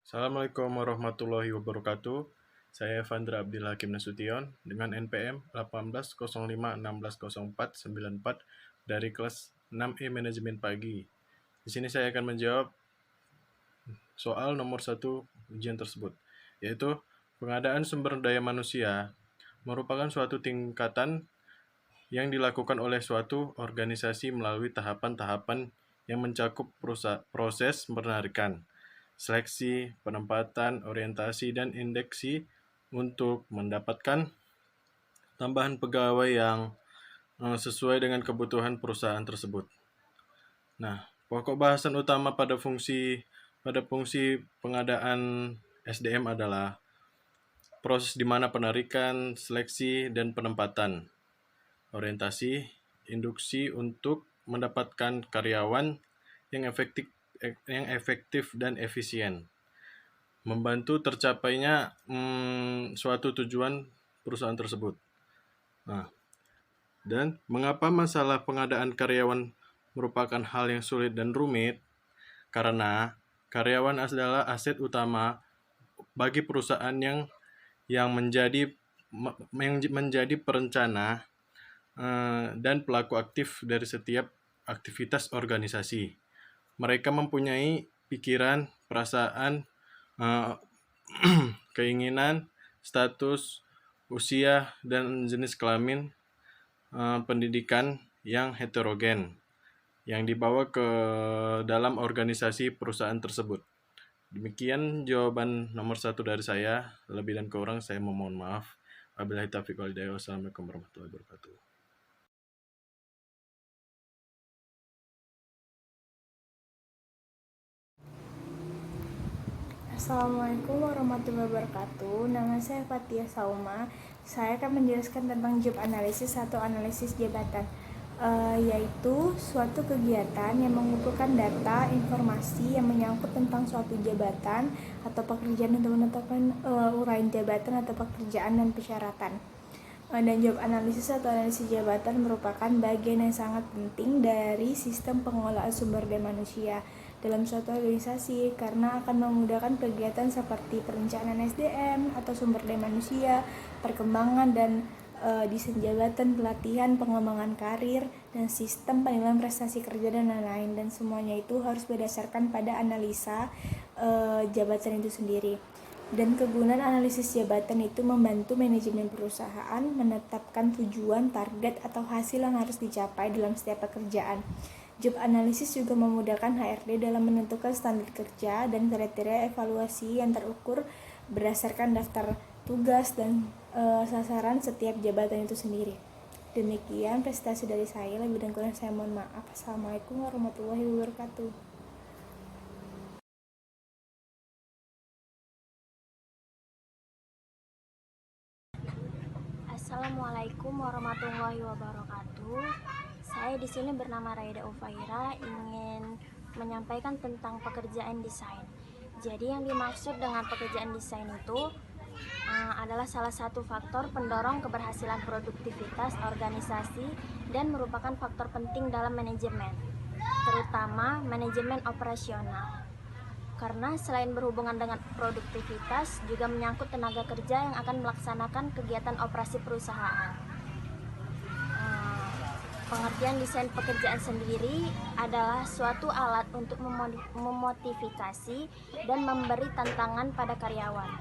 Assalamualaikum warahmatullahi wabarakatuh. Saya Evandra Abdil Hakim Nasution dengan NPM 1805160494 dari kelas 6E Manajemen Pagi. Di sini saya akan menjawab soal nomor 1 ujian tersebut, yaitu pengadaan sumber daya manusia merupakan suatu tingkatan yang dilakukan oleh suatu organisasi melalui tahapan-tahapan yang mencakup proses penarikan, seleksi, penempatan, orientasi, dan indeksi untuk mendapatkan tambahan pegawai yang sesuai dengan kebutuhan perusahaan tersebut. Nah, pokok bahasan utama pada fungsi pengadaan SDM adalah proses di mana penarikan, seleksi, dan penempatan, orientasi, induksi untuk mendapatkan karyawan yang efektif dan efisien, membantu tercapainya suatu tujuan perusahaan tersebut. Nah, dan mengapa masalah pengadaan karyawan merupakan hal yang sulit dan rumit? Karena karyawan adalah aset utama bagi perusahaan yang menjadi perencana dan pelaku aktif dari setiap aktivitas organisasi. Mereka mempunyai pikiran, perasaan, keinginan, status, usia, dan jenis kelamin, pendidikan yang heterogen yang dibawa ke dalam organisasi perusahaan tersebut. Demikian jawaban nomor 1 dari saya. Lebih dan kurang saya memohon maaf. Wabillahi taufiq wal hidayah. Wassalamualaikum warahmatullahi wabarakatuh. Assalamualaikum warahmatullahi wabarakatuh. Nama saya Fatia Sauma. Saya akan menjelaskan tentang job analisis atau analisis jabatan, yaitu suatu kegiatan yang mengumpulkan data, informasi yang menyangkut tentang suatu jabatan atau pekerjaan untuk menetapkan uraian jabatan atau pekerjaan dan persyaratan. Dan job analisis atau analisis jabatan merupakan bagian yang sangat penting dari sistem pengelolaan sumber daya manusia dalam suatu organisasi karena akan memudahkan kegiatan seperti perencanaan SDM atau sumber daya manusia, perkembangan dan desain jabatan, pelatihan, pengembangan karir, dan sistem penilaian prestasi kerja dan lain-lain. Dan semuanya itu harus berdasarkan pada analisa jabatan itu sendiri. Dan kegunaan analisis jabatan itu membantu manajemen perusahaan menetapkan tujuan, target, atau hasil yang harus dicapai dalam setiap pekerjaan. Job analisis juga memudahkan HRD dalam menentukan standar kerja dan kriteria evaluasi yang terukur berdasarkan daftar tugas dan sasaran setiap jabatan itu sendiri. Demikian presentasi dari saya. Lebih dan kurang saya mohon maaf. Assalamualaikum warahmatullahi wabarakatuh. Assalamualaikum warahmatullahi wabarakatuh. Saya di sini bernama Raida Ufaira, ingin menyampaikan tentang pekerjaan desain. Jadi yang dimaksud dengan pekerjaan desain itu adalah salah satu faktor pendorong keberhasilan produktivitas organisasi dan merupakan faktor penting dalam manajemen, terutama manajemen operasional. Karena selain berhubungan dengan produktivitas, juga menyangkut tenaga kerja yang akan melaksanakan kegiatan operasi perusahaan. Pengertian desain pekerjaan sendiri adalah suatu alat untuk memotivasi dan memberi tantangan pada karyawan.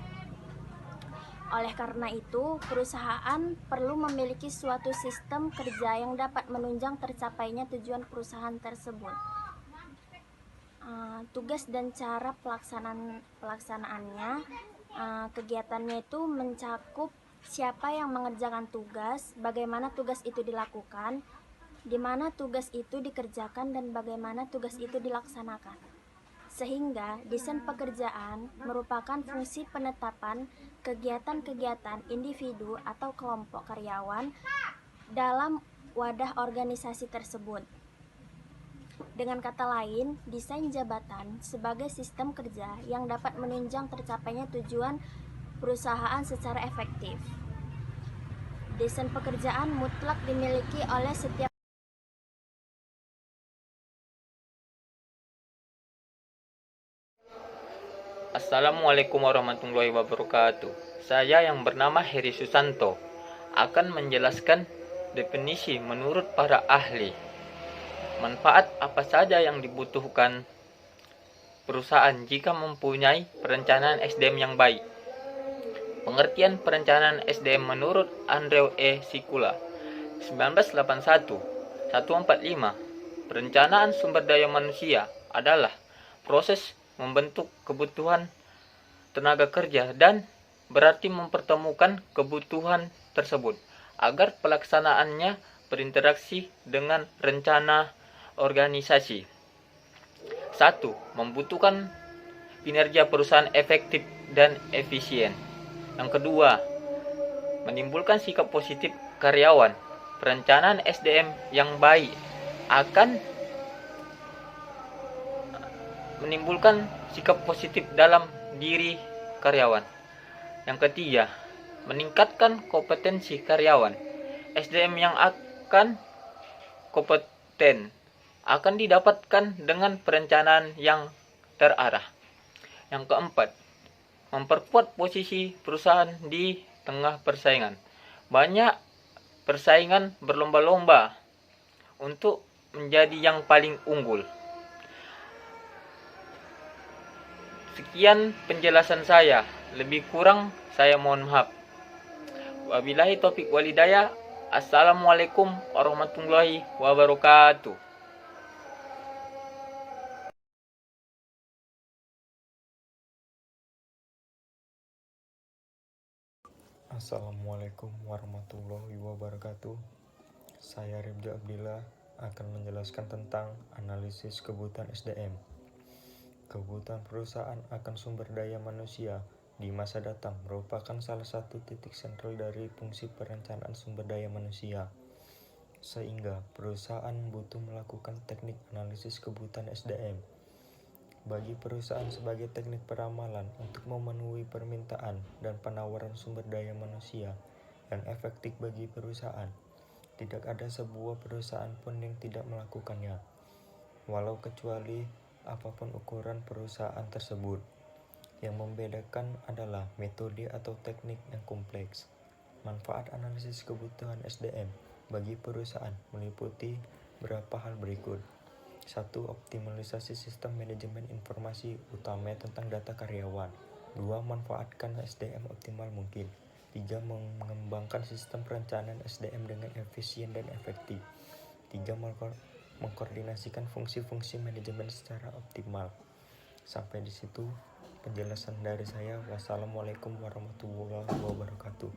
Oleh karena itu, perusahaan perlu memiliki suatu sistem kerja yang dapat menunjang tercapainya tujuan perusahaan tersebut. Tugas dan cara pelaksanaannya, kegiatannya itu mencakup siapa yang mengerjakan tugas, bagaimana tugas itu dilakukan, di mana tugas itu dikerjakan, dan bagaimana tugas itu dilaksanakan. Sehingga desain pekerjaan merupakan fungsi penetapan kegiatan-kegiatan individu atau kelompok karyawan dalam wadah organisasi tersebut. Dengan kata lain, desain jabatan sebagai sistem kerja yang dapat menunjang tercapainya tujuan perusahaan secara efektif. Desain pekerjaan mutlak dimiliki oleh setiap Assalamualaikum warahmatullahi wabarakatuh. Saya yang bernama Heri Susanto akan menjelaskan definisi menurut para ahli. Manfaat apa saja yang dibutuhkan perusahaan jika mempunyai perencanaan SDM yang baik. Pengertian perencanaan SDM menurut Andrew E. Sikula 1981-145. Perencanaan sumber daya manusia adalah proses membentuk kebutuhan tenaga kerja dan berarti mempertemukan kebutuhan tersebut agar pelaksanaannya berinteraksi dengan rencana organisasi. 1. Membutuhkan kinerja perusahaan efektif dan efisien. Yang kedua, menimbulkan sikap positif karyawan. Perencanaan SDM yang baik akan menimbulkan sikap positif dalam diri karyawan. Yang ketiga, meningkatkan kompetensi karyawan. SDM yang akan kompeten akan didapatkan dengan perencanaan yang terarah. Yang keempat, memperkuat posisi perusahaan di tengah persaingan. Banyak persaingan berlomba-lomba untuk menjadi yang paling unggul. Sekian penjelasan saya. Lebih kurang saya mohon maaf. Wabillahi taufik walhidayah. Assalamualaikum warahmatullahi wabarakatuh. Assalamualaikum warahmatullahi wabarakatuh. Saya Ribda Abdillah akan menjelaskan tentang analisis kebutuhan SDM. Kebutuhan perusahaan akan sumber daya manusia di masa datang merupakan salah satu titik sentral dari fungsi perencanaan sumber daya manusia. Sehingga perusahaan butuh melakukan teknik analisis kebutuhan SDM. Bagi perusahaan sebagai teknik peramalan untuk memenuhi permintaan dan penawaran sumber daya manusia yang efektif bagi perusahaan. Tidak ada sebuah perusahaan pun yang tidak melakukannya, walau kecuali apapun ukuran perusahaan tersebut. Yang membedakan adalah metode atau teknik yang kompleks. Manfaat analisis kebutuhan SDM bagi perusahaan meliputi beberapa hal berikut. 1. Optimalisasi sistem manajemen informasi utama tentang data karyawan. 2. Manfaatkan SDM optimal mungkin. 3. Mengembangkan sistem perencanaan SDM dengan efisien dan efektif. 3. Mengkoordinasikan fungsi-fungsi manajemen secara optimal. Sampai di situ penjelasan dari saya. Wassalamualaikum warahmatullahi wabarakatuh.